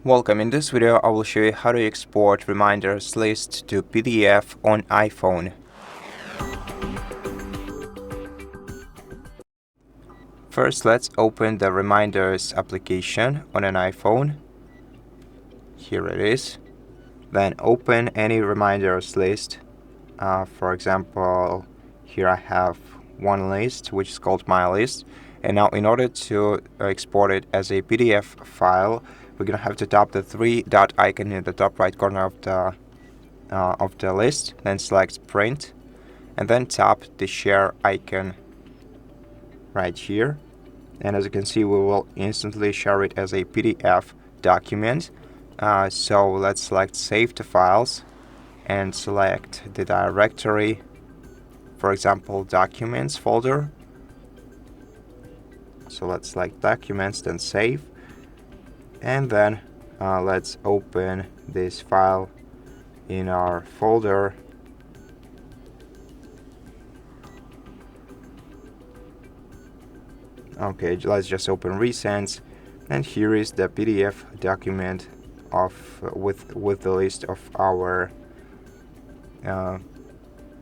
Welcome. In this video, I will show you how to export reminders list to PDF on iPhone. First, let's open the reminders application on an iPhone. Here it is. Then open any reminders list. For example, here I have one list which is called My List. And now in order to export it as a PDF file, we're gonna have to tap the three-dot icon in the top right corner of the list, then select Print, and then tap the Share icon right here. And as you can see, we will instantly share it as a PDF document. So let's select Save to Files and select the directory, for example, Documents folder. So let's select Documents, then Save. And then let's open this file in our folder. Okay, let's just open Recents, and here is the PDF document with the list of our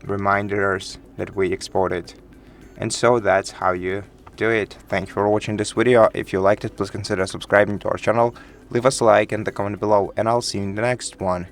reminders that we exported. And so that's how you do it. Thank you for watching this video. If you liked it, please consider subscribing to our channel, leave us a like and a comment below, and I'll see you in the next one.